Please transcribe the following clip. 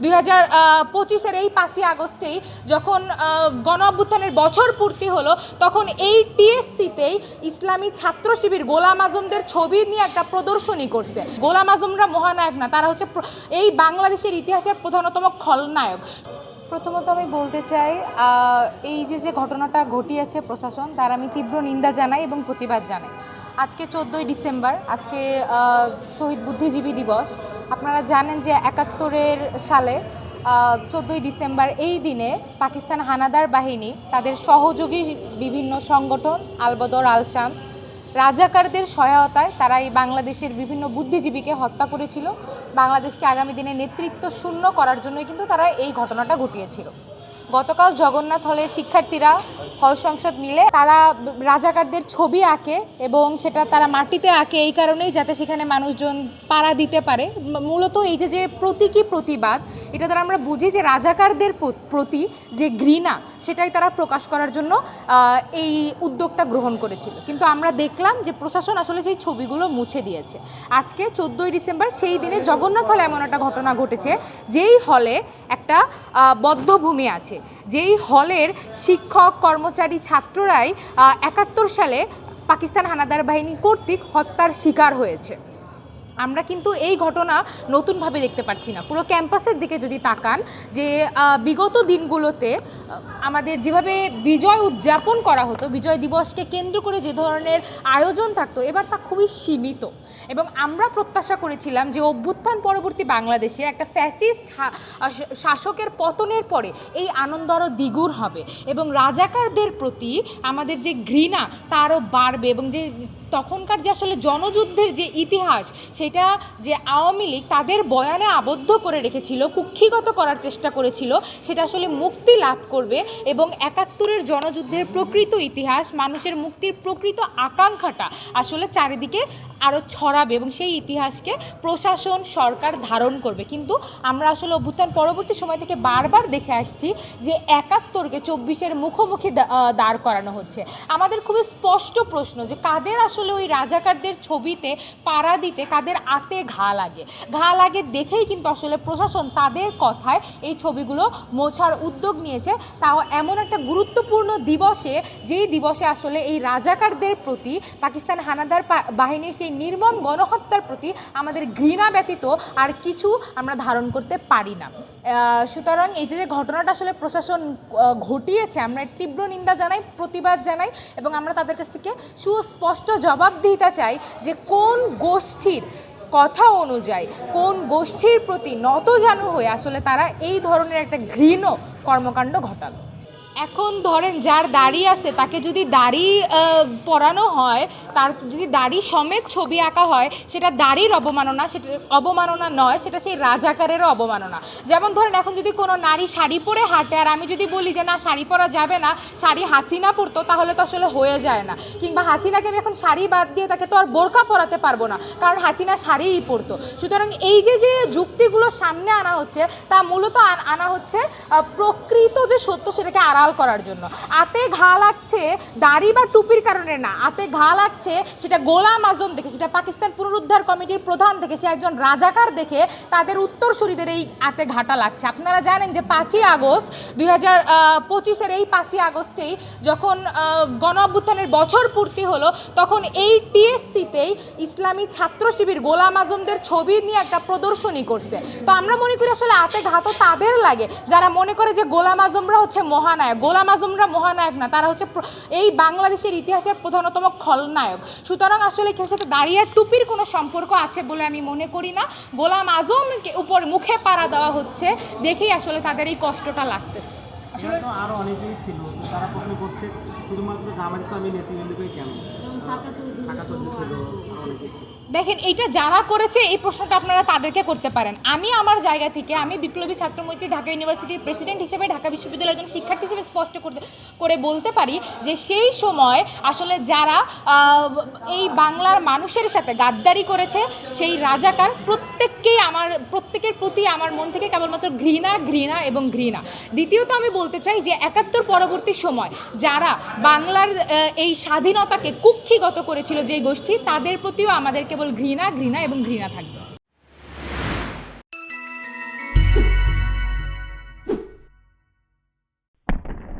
2025-এর এই 5ই আগস্টেই যখন গণ অভ্যুত্থানের বছর পূর্তি হলো, তখন এই টিএসসিতেই ইসলামী ছাত্র শিবির গোলাম আজমদের ছবি নিয়ে একটা প্রদর্শনী করছে। গোলাম আজমরা মহানায়ক না, তারা হচ্ছে এই বাংলাদেশের ইতিহাসের প্রধানতম খলনায়ক। প্রথমত আমি বলতে চাই, এই যে ঘটনাটা ঘটিয়েছে প্রশাসন, তার আমি তীব্র নিন্দা জানাই এবং প্রতিবাদ জানাই। আজকে 14ই ডিসেম্বর, আজকে শহীদ বুদ্ধিজীবী দিবস। আপনারা জানেন যে 71 সালে 14ই ডিসেম্বর এই দিনে পাকিস্তান হানাদার বাহিনী তাদের সহযোগী বিভিন্ন সংগঠন আলবদর, আল-শাম, রাজাকারদের সহায়তায় তারা এই বাংলাদেশের বিভিন্ন বুদ্ধিজীবীকে হত্যা করেছিল। বাংলাদেশকে আগামী দিনে নেতৃত্ব শূন্য করার জন্যই কিন্তু তারা এই ঘটনাটা ঘটিয়েছিল। গতকাল জগন্নাথ হলের শিক্ষার্থীরা হল সংসদ মিলে তারা রাজাকারদের ছবি আঁকে এবং সেটা তারা মাটিতে আঁকে এই কারণেই যাতে সেখানে মানুষজন পাড়া দিতে পারে। মূলত এই যে প্রতীকী প্রতিবাদ, এটা দ্বারা আমরা বুঝি যে রাজাকারদের প্রতি যে ঘৃণা, সেটাই তারা প্রকাশ করার জন্য এই উদ্যোগটা গ্রহণ করেছিল। কিন্তু আমরা দেখলাম যে প্রশাসন আসলে সেই ছবিগুলো মুছে দিয়েছে। আজকে 14ই ডিসেম্বর সেই দিনে জগন্নাথ হলে এমন একটা ঘটনা ঘটেছে, যেই হলে একটা বদ্ধভূমি আছে, যেই হলের শিক্ষক, কর্মচারী, ছাত্ররাই 71 সালে পাকিস্তান হানাদার বাহিনী কর্তৃক হত্যার শিকার হয়েছে। আমরা কিন্তু এই ঘটনা নতুনভাবে দেখতে পাচ্ছি না। পুরো ক্যাম্পাসের দিকে যদি তাকান, যে বিগত দিনগুলোতে আমাদের যেভাবে বিজয় উদযাপন করা হতো, বিজয় দিবসকে কেন্দ্র করে যে ধরনের আয়োজন থাকতো, এবার তা খুবই সীমিত। এবং আমরা প্রত্যাশা করেছিলাম যে অভ্যুত্থান পরবর্তী বাংলাদেশে একটা ফ্যাসিস্ট শাসকের পতনের পরে এই আনন্দ আরও দ্বিগুণ হবে এবং রাজাকারদের প্রতি আমাদের যে ঘৃণা তা আরও বাড়বে। এবং যে তখনকার যে আসলে জনযুদ্ধের যে ইতিহাস, সেটা যে আওয়ামী লীগ তাদের বয়ানে আবদ্ধ করে রেখেছিল, কুক্ষিগত করার চেষ্টা করেছিল, সেটা আসলে মুক্তি লাভ করবে এবং 71-এর জনযুদ্ধের প্রকৃত ইতিহাস, মানুষের মুক্তির প্রকৃত আকাঙ্ক্ষাটা আসলে চারিদিকে আরও ছড়াবে এবং সেই ইতিহাসকে প্রশাসন, সরকার ধারণ করবে। কিন্তু আমরা আসলে অভ্যুত্থান পরবর্তী সময় থেকে বারবার দেখে আসছি যে 71কে 24-এর মুখোমুখি দাঁড় করানো হচ্ছে। আমাদের খুবই স্পষ্ট প্রশ্ন যে কাদের আসলে ওই রাজাকারদের ছবিতে পাড়া দিতে কাদের আতে ঘা লাগে দেখেই কিন্তু আসলে প্রশাসন তাদের কথায় এই ছবিগুলো মোছার উদ্যোগ নিয়েছে, তাও এমন একটা গুরুত্বপূর্ণ দিবসে, যেই দিবসে আসলে এই রাজাকারদের প্রতি, পাকিস্তান হানাদার বাহিনীর সেই নির্মম গণহত্যার প্রতি আমাদের ঘৃণা ব্যতীত আর কিছু আমরা ধারণ করতে পারি না। সুতরাং এই যে ঘটনাটা আসলে প্রশাসন ঘটিয়েছে, আমরা তীব্র নিন্দা জানাই, প্রতিবাদ জানাই এবং আমরা তাদের কাছ থেকে সুস্পষ্ট জবাব দিতে চাই যে কোন গোষ্ঠীর কথা অনুযায়ী, কোন গোষ্ঠীর প্রতি নতজানু হয়ে আসলে তারা এই ধরনের একটা ঘৃণ্য কর্মকাণ্ড ঘটালো। এখন ধরেন যার দাড়ি আছে তাকে যদি দাড়ি পরানো হয়, তার যদি দাড়ি সমেত ছবি আঁকা হয়, সেটা দাড়ির অবমাননা, সেটা অবমাননা নয়, সেটা সেই রাজাকারেরও অবমাননা। যেমন ধরেন এখন যদি কোনো নারী শাড়ি পরে হাঁটে আর আমি যদি বলি যে না শাড়ি পরা যাবে না, শাড়ি হাসিনা পরতো, তাহলে তো আসলে হয়ে যায় না। কিংবা হাসিনাকে আমি এখন শাড়ি বাদ দিয়ে তাকে তো আর বোরকা পরাতে পারবো না, কারণ হাসিনা শাড়িই পরতো। সুতরাং এই যে যুক্তিগুলো সামনে আনা হচ্ছে, তা মূলত আনা হচ্ছে প্রকৃত যে সত্য সেটাকে আড়াল করার জন্য। আতে ঘা লাগছে দাড়ি বা টুপির কারণে না, আতে ঘা লাগছে সেটা গোলাম আজম দেখে, সেটা পাকিস্তান পুনরুদ্ধার কমিটির প্রধান দেখে, সে একজন রাজাকার দেখে তাদের উত্তরসূরিদের এই আতে ঘাটা লাগছে। আপনারা জানেন যে 5ই আগস্ট 2025-এর এই 5ই আগস্টেই যখন গণ অভ্যুত্থানের বছর পূর্তি হলো, তখন এই টিএসসিতেই ইসলামী ছাত্র শিবির গোলাম আজমদের ছবি নিয়ে একটা প্রদর্শনী করছে। তো আমরা মনে করি আসলে আতে ঘা তো তাদের লাগে যারা মনে করে যে গোলাম আজমরা হচ্ছে মহানায়ক। গোলাম আজমরা মহানায়ক না, তারা হচ্ছে এই বাংলাদেশের ইতিহাসের প্রধানতম খলনায়ক। সুতরাং আসলে এর সাথে দাঁড়িয়ে টুপির কোনো সম্পর্ক আছে বলে আমি মনে করি না। গোলাম আজমকে উপর মুখে পাড়া দেওয়া হচ্ছে দেখেই আসলে তাদের এই কষ্টটা লাগতেছে। আরো অনেকেই ছিল, তারা প্রশ্ন করছে শুধুমাত্র জামায়াত ইসলামী নেতৃবৃন্দকে কেন? দেখেন, এইটা যারা করেছে এই প্রশ্নটা আপনারা তাদেরকে করতে পারেন। আমি আমার জায়গা থেকে, আমি বিপ্লবী ছাত্রমৈত্রী ঢাকা ইউনিভার্সিটির প্রেসিডেন্ট হিসেবে, ঢাকা বিশ্ববিদ্যালয়ের একজন শিক্ষার্থী হিসেবে স্পষ্ট করে বলতে পারি যে সেই সময় আসলে যারা এই বাংলার মানুষের সাথে গাদ্দারি করেছে, সেই রাজাকার প্রত্যেকের প্রতি আমার মন থেকে কেবলমাত্র ঘৃণা এবং ঘৃণা। দ্বিতীয়ত আমি বলতে চাই যে 71 পরবর্তী সময় যারা বাংলার এই স্বাধীনতাকে কুক্ষিগত করেছিল যে গোষ্ঠী, তাদের প্রতিও আমাদের কেবল ঘৃণা এবং ঘৃণা থাকবে।